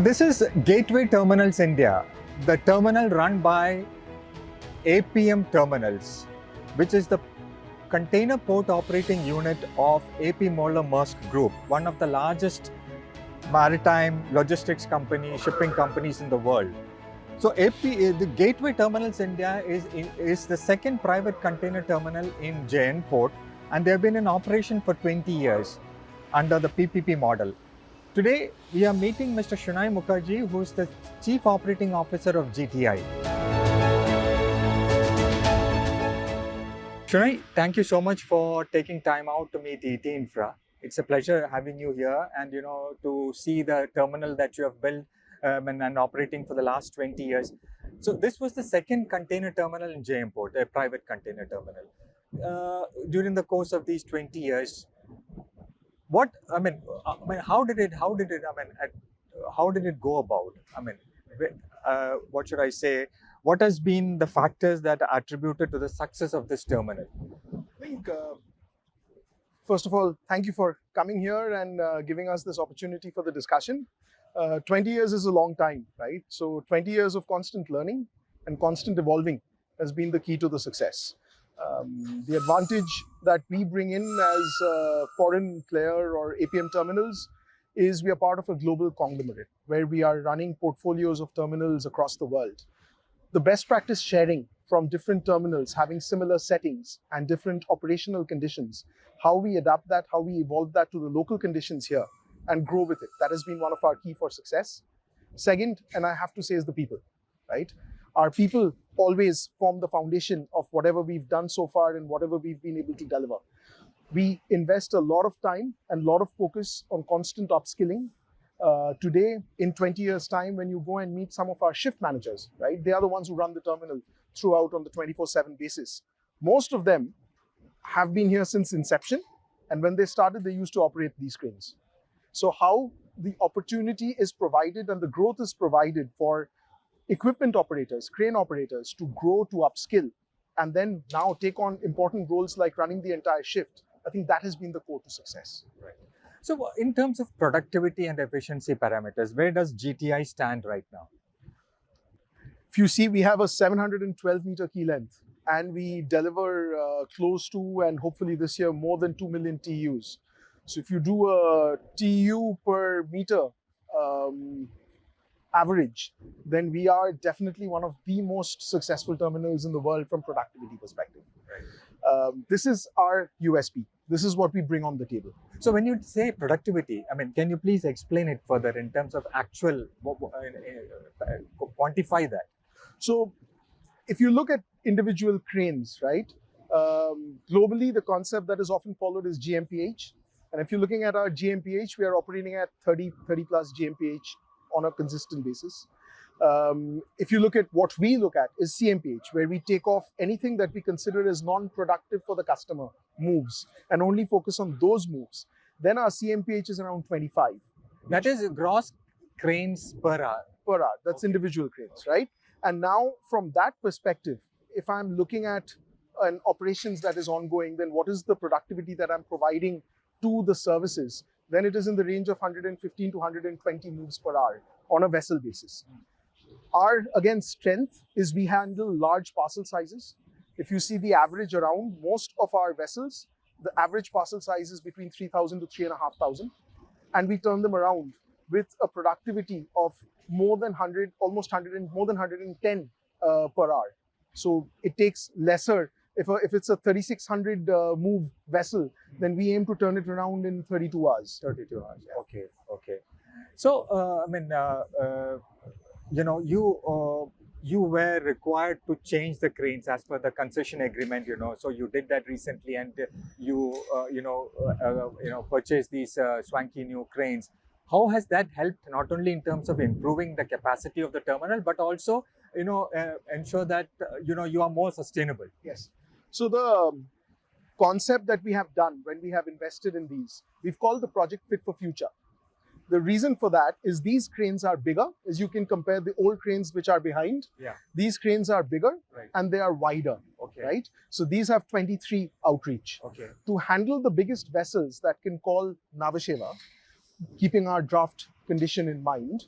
this is Gateway Terminals India, the terminal run by APM Terminals, which is the container port operating unit of AP Møller Maersk Group, one of the largest maritime logistics companies, shipping companies in the world. So the Gateway Terminals India is the second private container terminal in JN Port, and they have been in operation for 20 years under the PPP model. Today, we are meeting Mr. Sunay Mukerjee, who is the Chief Operating Officer of GTI. Sunay, thank you so much for taking time out to meet ET Infra. It's a pleasure having you here and to see the terminal that you have built and operating for the last 20 years. So this was the second container terminal in JM Port, a private container terminal. During the course of these 20 years, how did it go about? What should I say? What has been the factors that are attributed to the success of this terminal? I think, first of all, thank you for coming here and giving us this opportunity for the discussion. 20 years is a long time, right? So 20 years of constant learning and constant evolving has been the key to the success. The advantage that we bring in as a foreign player or APM terminals is we are part of a global conglomerate where we are running portfolios of terminals across the world. The best practice sharing from different terminals having similar settings and different operational conditions, how we adapt that, how we evolve that to the local conditions here and grow with it. That has been one of our key for success. Second, and I have to say, is the people, right? Our people always form the foundation of whatever we've done so far and whatever we've been able to deliver. We invest a lot of time and a lot of focus on constant upskilling. Today, in 20 years' time, when you go and meet some of our shift managers, right, they are the ones who run the terminal throughout on the 24/7 basis. Most of them have been here since inception, and when they started, they used to operate these cranes. So how the opportunity is provided and the growth is provided for equipment operators, crane operators to grow, to upskill, and then now take on important roles like running the entire shift, I think that has been the core to success. Right. So in terms of productivity and efficiency parameters, where does GTI stand right now? If you see, we have a 712 meter key length and we deliver close to, and hopefully this year, more than 2 million TUs. So if you do a TU per meter average, then we are definitely one of the most successful terminals in the world from productivity perspective. Right. This is our USP. This is what we bring on the table. So when you say productivity, can you please explain it further in terms of actual, quantify that? So if you look at individual cranes, right, globally, the concept that is often followed is GMPH. And if you're looking at our GMPH, we are operating at 30 plus GMPH on a consistent basis. If you look at what we look at is CMPH, where we take off anything that we consider as non-productive for the customer moves and only focus on those moves. Then our CMPH is around 25. That is gross cranes per hour. Per hour, that's okay. Individual cranes, right? And now from that perspective, if I'm looking at an operations that is ongoing, then what is the productivity that I'm providing to the services? Then it is in the range of 115 to 120 moves per hour on a vessel basis. Our, again, strength is we handle large parcel sizes. If you see the average around most of our vessels, the average parcel size is between 3,000 to 3,500. And we turn them around with a productivity of more than 100, almost 100, more than 110 per hour. So it takes lesser. If it's a 3,600 move vessel, then we aim to turn it around in 32 hours. 32 hours. Yeah. Okay. So you were required to change the cranes as per the concession agreement. So you did that recently, and you purchased these swanky new cranes. How has that helped not only in terms of improving the capacity of the terminal, but also ensure that you are more sustainable? Yes. So the concept that we have done when we have invested in these, we've called the project Fit for Future. The reason for that is these cranes are bigger, as you can compare the old cranes which are behind. Yeah. These cranes are bigger, right, and they are wider, okay, right? So these have 23 outreach. Okay. To handle the biggest vessels that can call Nhava Sheva, keeping our draft condition in mind,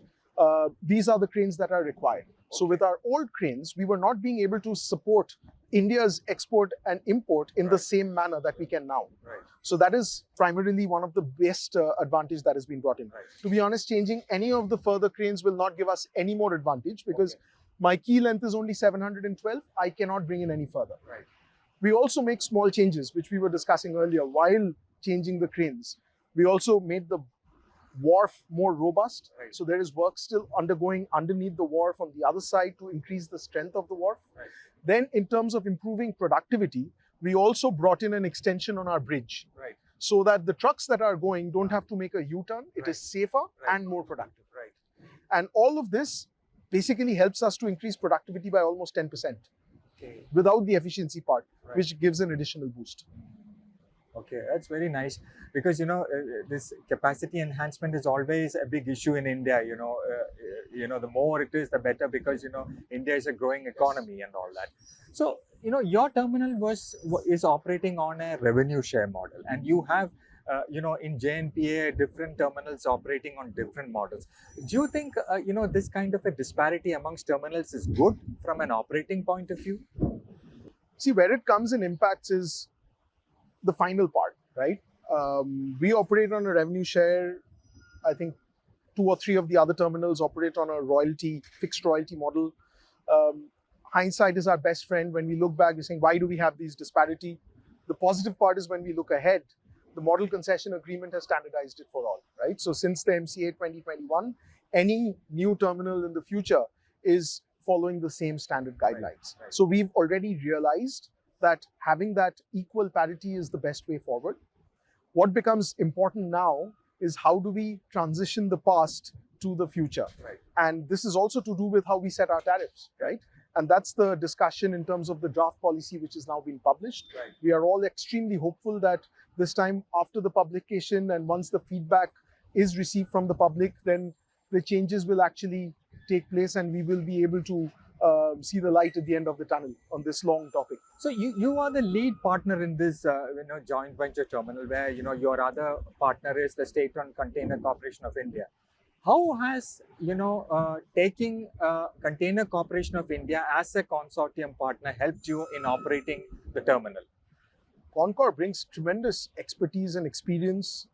these are the cranes that are required. So with our old cranes, we were not being able to support India's export and import in the same manner that we can now. So that is primarily one of the best advantage that has been brought in. To be honest, changing any of the further cranes will not give us any more advantage because my key length is only 712. I cannot bring in any further. We also make small changes, which we were discussing earlier. While changing the cranes, we also made the wharf more robust. So there is work still undergoing underneath the wharf on the other side to increase the strength of the wharf. Then in terms of improving productivity, we also brought in an extension on our bridge. So that the trucks that are going don't have to make a U-turn. It is safer and more productive. And all of this basically helps us to increase productivity by almost 10% without the efficiency part, which gives an additional boost. Okay, that's very nice because this capacity enhancement is always a big issue in India. The more it is, the better because India is a growing economy and all that. So your terminal is operating on a revenue share model, and you have in JNPA different terminals operating on different models. Do you think this kind of a disparity amongst terminals is good from an operating point of view? See, where it comes in impacts is the final part, right? We operate on a revenue share. I think 2 or 3 of the other terminals operate on a fixed royalty model. Hindsight is our best friend. When we look back, we're saying, why do we have these disparity? The positive part is when we look ahead, the model concession agreement has standardized it for all, right? So since the MCA 2021, any new terminal in the future is following the same standard guidelines. So we've already realized that having that equal parity is the best way forward. What becomes important now is how do we transition the past to the future? And this is also to do with how we set our tariffs, right? And that's the discussion in terms of the draft policy, which is now being published. We are all extremely hopeful that this time after the publication and once the feedback is received from the public, then the changes will actually take place and we will be able to see the light at the end of the tunnel on this long topic. So you are the lead partner in this joint venture terminal where your other partner is the State-Run Container Corporation of India. How has taking Container Corporation of India as a consortium partner helped you in operating the terminal? CONCOR brings tremendous expertise and experience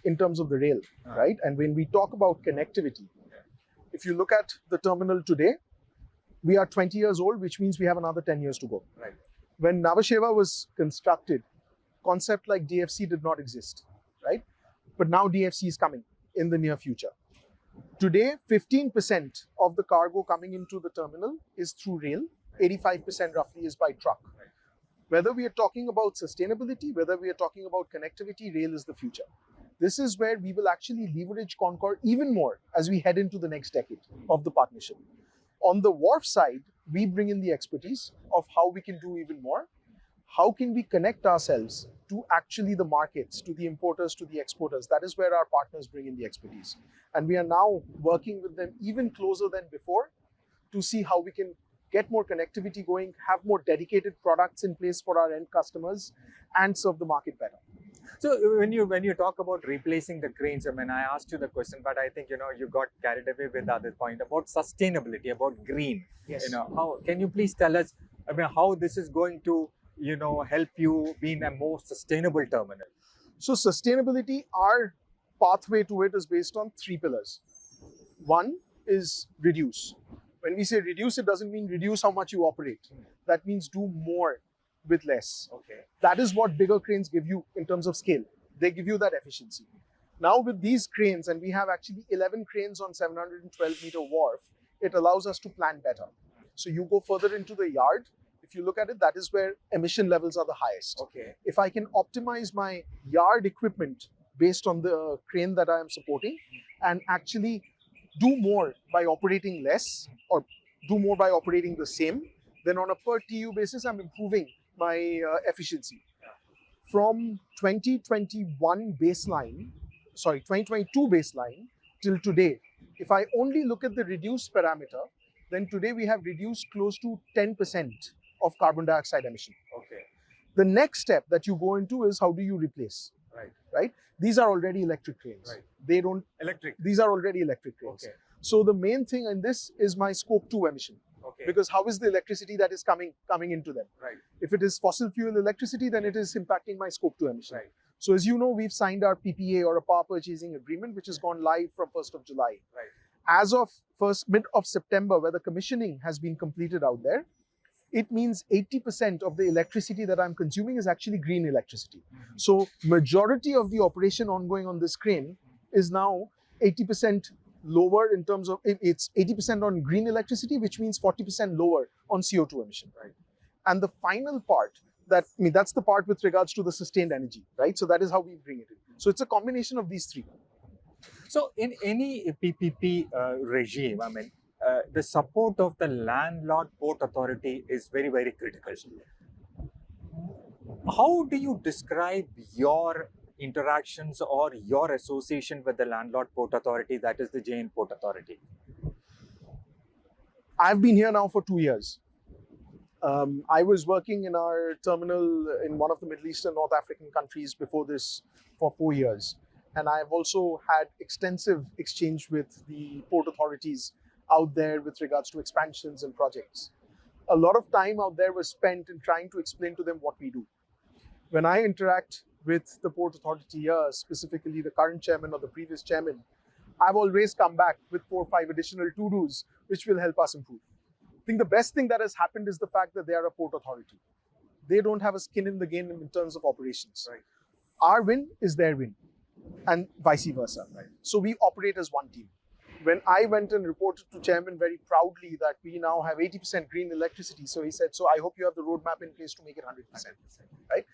in terms of the rail, right? And when we talk about connectivity, if you look at the terminal today, we are 20 years old, which means we have another 10 years to go. When Nhava Sheva was constructed, concept like DFC did not exist, right? But now DFC is coming in the near future. Today, 15% of the cargo coming into the terminal is through rail, 85% roughly is by truck. Whether we are talking about sustainability, whether we are talking about connectivity, rail is the future. This is where we will actually leverage CONCOR even more as we head into the next decade of the partnership. On the wharf side, we bring in the expertise of how we can do even more. How can we connect ourselves to actually the markets, to the importers, to the exporters? That is where our partners bring in the expertise. And we are now working with them even closer than before to see how we can get more connectivity going, have more dedicated products in place for our end customers, and serve the market better. So when you talk about replacing the cranes, I asked you the question, but I think you got carried away with the other point about sustainability, about green. Yes. How can you please tell us how this is going to help you be in a more sustainable terminal? So sustainability, our pathway to it is based on 3 pillars. One is reduce. When we say reduce, it doesn't mean reduce how much you operate. That means do more with less. That is what bigger cranes give you in terms of scale. They give you that efficiency. Now with these cranes, and we have actually 11 cranes on 712-meter wharf, it allows us to plan better. So you go further into the yard. If you look at it, that is where emission levels are the highest. If I can optimize my yard equipment based on the crane that I am supporting and actually do more by operating less or do more by operating the same, then on a per TU basis, I'm improving my efficiency. From 2022 baseline till today, if I only look at the reduced parameter, then today we have reduced close to 10% of carbon dioxide emission. The next step that you go into is how do you replace? Right? These are already electric cranes. These are already electric cranes. So the main thing in this is my scope 2 emission. Okay. Because how is the electricity that is coming into them? Right. If it is fossil fuel electricity, then it is impacting my scope 2 emission. Right. So as you know, we've signed our PPA or a power purchasing agreement, which has gone live from 1st of July. Right. As of mid of September, where the commissioning has been completed out there, it means 80% of the electricity that I'm consuming is actually green electricity. So majority of the operation ongoing on this crane is now 80% lower in terms of, it's 80% on green electricity, which means 40% lower on CO2 emission. Right. And the final part, that's the part with regards to the sustained energy, right? So that is how we bring it in. So it's a combination of these three. So in any PPP regime, I mean, the support of the landlord port authority is very, very critical. How do you describe your interactions or your association with the landlord port authority, that is the JN Port Authority? I've been here now for 2 years. I was working in our terminal in one of the Middle Eastern North African countries before this for 4 years. And I've also had extensive exchange with the port authorities out there with regards to expansions and projects. A lot of time out there was spent in trying to explain to them what we do. When I interact with the port authority here, specifically the current chairman or the previous chairman, I've always come back with 4 or 5 additional to-dos which will help us improve. I think the best thing that has happened is the fact that they are a port authority. They don't have a skin in the game in terms of operations. Right. Our win is their win, and vice versa. Right. So we operate as one team. When I went and reported to chairman very proudly that we now have 80% green electricity, so he said, so I hope you have the roadmap in place to make it 100%. Right?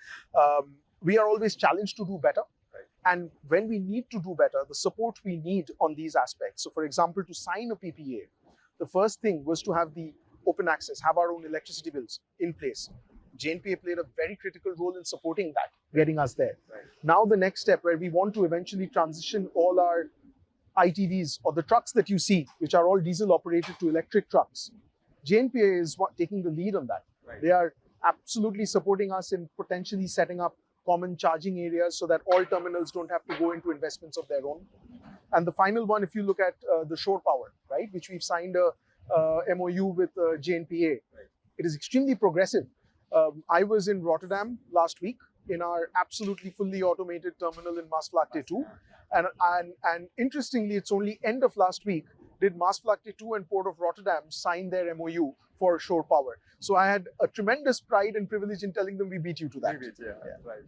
We are always challenged to do better. Right. And when we need to do better, the support we need on these aspects. So for example, to sign a PPA, the first thing was to have the open access, have our own electricity bills in place. JNPA played a very critical role in supporting that, getting us there. Right. Now the next step, where we want to eventually transition all our ITVs or the trucks that you see, which are all diesel operated, to electric trucks. JNPA is taking the lead on that. Right. They are absolutely supporting us in potentially setting up common charging areas so that all terminals don't have to go into investments of their own. And the final one, if you look at the shore power, right, which we've signed a MOU with JNPA, Right. it is extremely progressive. I was in Rotterdam last week in our absolutely fully automated terminal in Maasvlakte 2. And interestingly, it's only end of last week did Maasvlakte 2 and Port of Rotterdam sign their MOU for shore power. So I had a tremendous pride and privilege in telling them we beat you to that. Right.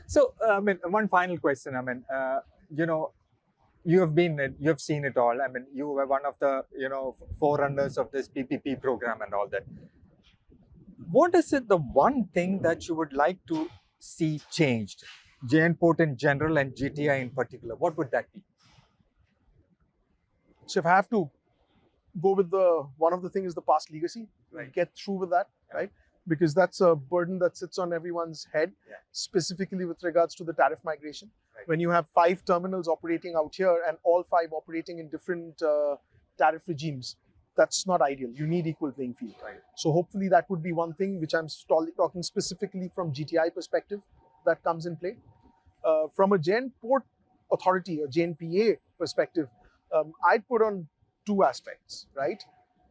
So, I mean, one final question. I mean, you have seen it all. I mean, you were one of the, forerunners of this PPP program and all that. What is it, the one thing that you would like to see changed? JN Port in general and GTI in particular, what would that be? So if I have to go with one of the things is the past legacy, Right. get through with that, right? Because that's a burden that sits on everyone's head, Yeah. specifically with regards to the tariff migration. Right. When you have 5 terminals operating out here and all 5 operating in different tariff regimes, that's not ideal. You need equal playing field. Right. So hopefully that would be one thing which I'm talking specifically from GTI perspective that comes in play. From a JN Port Authority or JNPA perspective, I'd put on 2 aspects, right?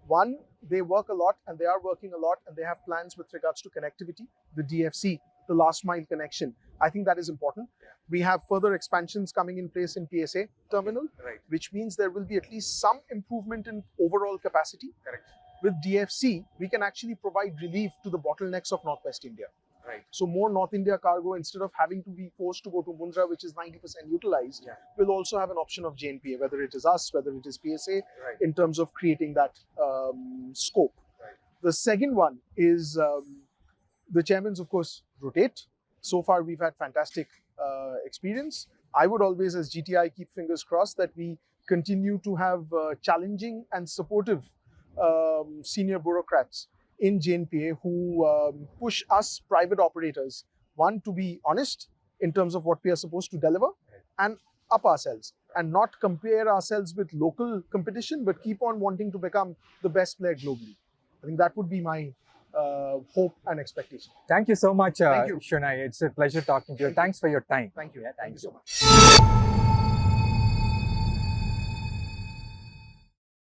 One, they work a lot and they are working a lot and they have plans with regards to connectivity, the DFC, the last mile connection. I think that is important. Yeah. We have further expansions coming in place in PSA terminal, Right. which means there will be at least some improvement in overall capacity. Correct. With DFC, we can actually provide relief to the bottlenecks of Northwest India. Right. So more North India cargo, instead of having to be forced to go to Mundra, which is 90% utilized, Yeah. will also have an option of JNPA, whether it is us, whether it is PSA, Right. in terms of creating that scope. Right. The second one is the chairmans, of course, rotate. So far, we've had fantastic experience. I would always, as GTI, keep fingers crossed that we continue to have challenging and supportive senior bureaucrats in JNPA who push us private operators, one, to be honest in terms of what we are supposed to deliver and up ourselves and not compare ourselves with local competition, but keep on wanting to become the best player globally. I think that would be my hope and expectation. Thank you so much, Thank you. Shunay. It's a pleasure talking to you. Thanks for your time. Thank you. Yeah, Thank you so much.